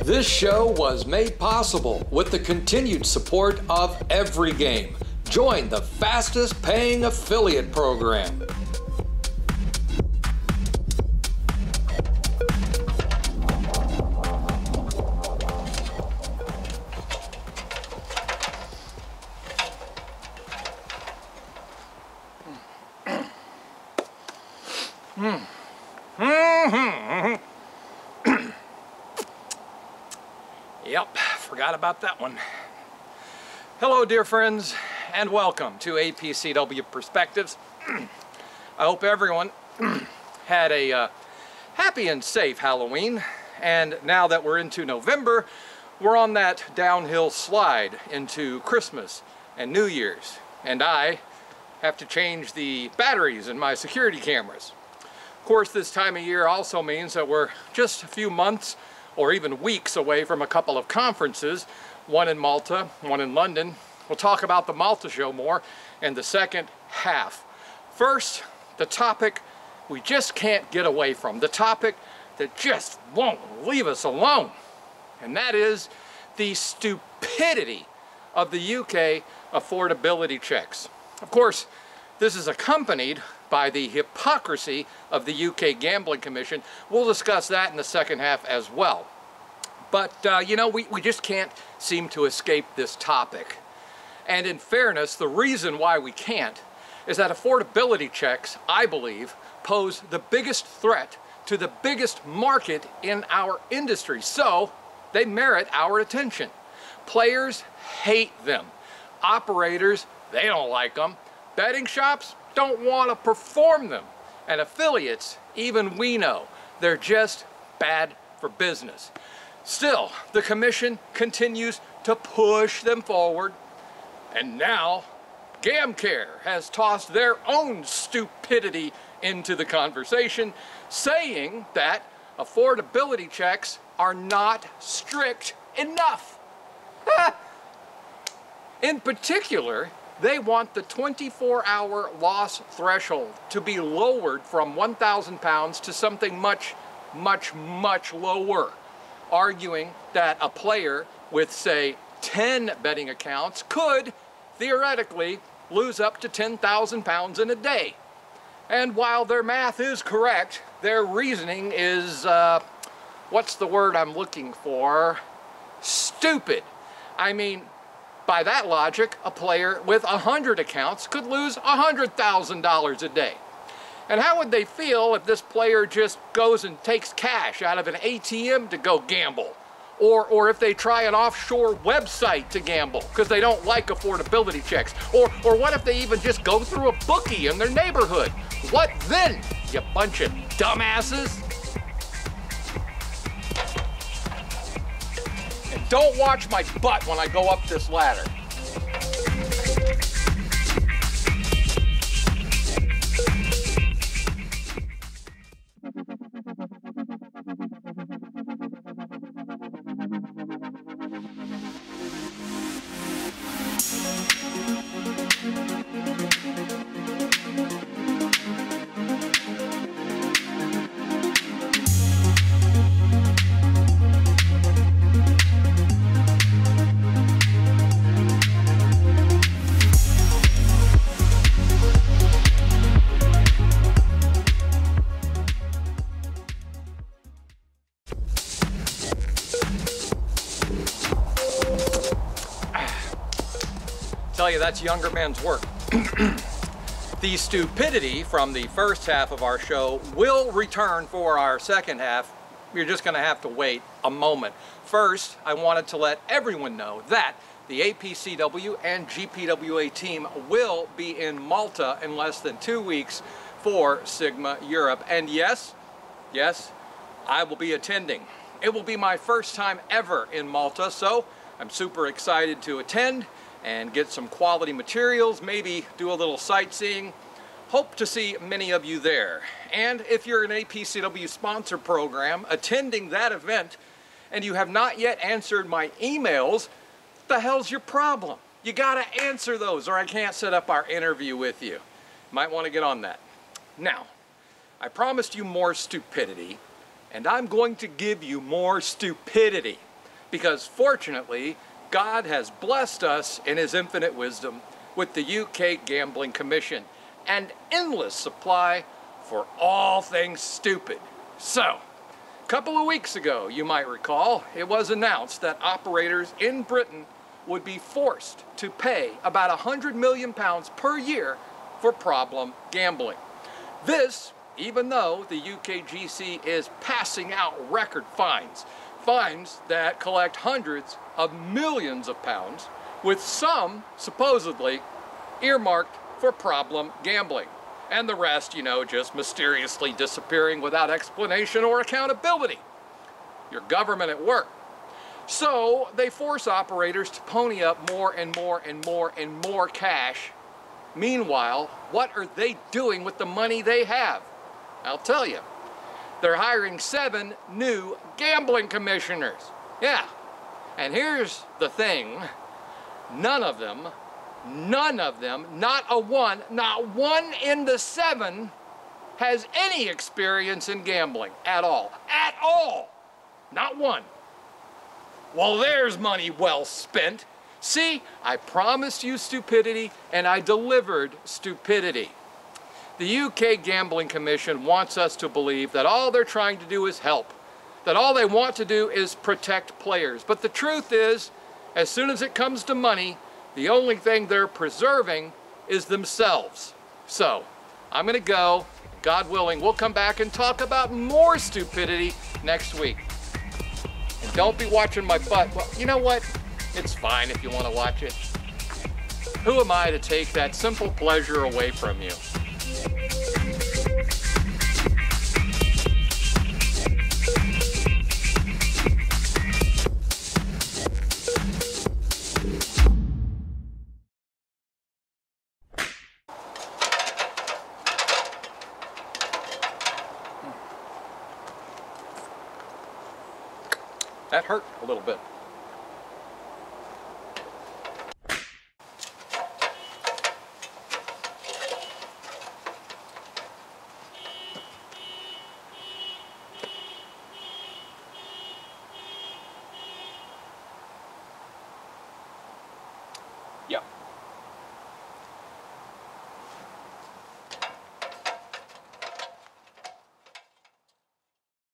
This show was made possible with the continued support of Every Game. Join the fastest paying affiliate program. Yep, forgot about that one. Hello, dear friends, and welcome to APCW Perspectives. I hope everyone had a happy and safe Halloween, and now that we're into November, we're on that downhill slide into Christmas and New Year's, and I have to change the batteries in my security cameras. Of course, this time of year also means that we're just a few months or even weeks away from a couple of conferences, one in Malta, one in London. We'll talk about the Malta show more in the second half. First, the topic we just can't get away from, the topic that just won't leave us alone, and that is the stupidity of the UK affordability checks. Of course, this is accompanied by the hypocrisy of the UK Gambling Commission. We'll discuss that in the second half as well. But, you know, we just can't seem to escape this topic. And in fairness, the reason why we can't is that affordability checks, I believe, pose the biggest threat to the biggest market in our industry. So, they merit our attention. Players hate them. Operators, they don't like them. Betting shops don't want to perform them. And affiliates, even we know, they're just bad for business. Still, the commission continues to push them forward. And now, GamCare has tossed their own stupidity into the conversation, saying that affordability checks are not strict enough. In particular, they want the 24-hour loss threshold to be lowered from £1,000 to something much lower, arguing that a player with, say, 10 betting accounts could theoretically lose up to £10,000 in a day. And while their math is correct, their reasoning is, what's the word I'm looking for? Stupid. I mean, by that logic, a player with 100 accounts could lose $100,000 a day. And how would they feel if this player just goes and takes cash out of an ATM to go gamble? Or if they try an offshore website to gamble because they don't like affordability checks? Or what if they even just go through a bookie in their neighborhood? What then, you bunch of dumbasses? And don't watch my butt when I go up this ladder. Tell you, that's younger man's work. The stupidity from the first half of our show will return for our second half. You're just going to have to wait a moment. First, I wanted to let everyone know that the APCW and GPWA team will be in Malta in less than 2 weeks for Sigma Europe. And yes, I will be attending. It will be my first time ever in Malta, so I'm super excited to attend and get some quality materials, maybe do a little sightseeing. Hope to see many of you there. And if you're an APCW sponsor program attending that event and you have not yet answered my emails, what the hell's your problem? You gotta answer those or I can't set up our interview with you. Might want to get on that. Now, I promised you more stupidity, and I'm going to give you more stupidity. Because fortunately, God has blessed us in His infinite wisdom with the UK Gambling Commission, an endless supply for all things stupid. So, a couple of weeks ago, you might recall, it was announced that operators in Britain would be forced to pay about £100 million per year for problem gambling. This, even though the UKGC is passing out record fines, fines that collect hundreds of millions of pounds, with some supposedly earmarked for problem gambling, and the rest, you know, just mysteriously disappearing without explanation or accountability. Your government at work. So they force operators to pony up more and more and more and more cash. Meanwhile, what are they doing with the money they have? I'll tell you. They're hiring 7 new gambling commissioners. Yeah. And here's the thing. None of them, not one in the 7 has any experience in gambling at all. At all. Not one. Well, there's money well spent. See, I promised you stupidity, and I delivered stupidity. The UK Gambling Commission wants us to believe that all they're trying to do is help, that all they want to do is protect players. But the truth is, as soon as it comes to money, the only thing they're preserving is themselves. So, I'm gonna go. God willing, we'll come back and talk about more stupidity next week. And don't be watching my butt. Well, you know what? It's fine if you want to watch it. Who am I to take that simple pleasure away from you? That hurt a little bit.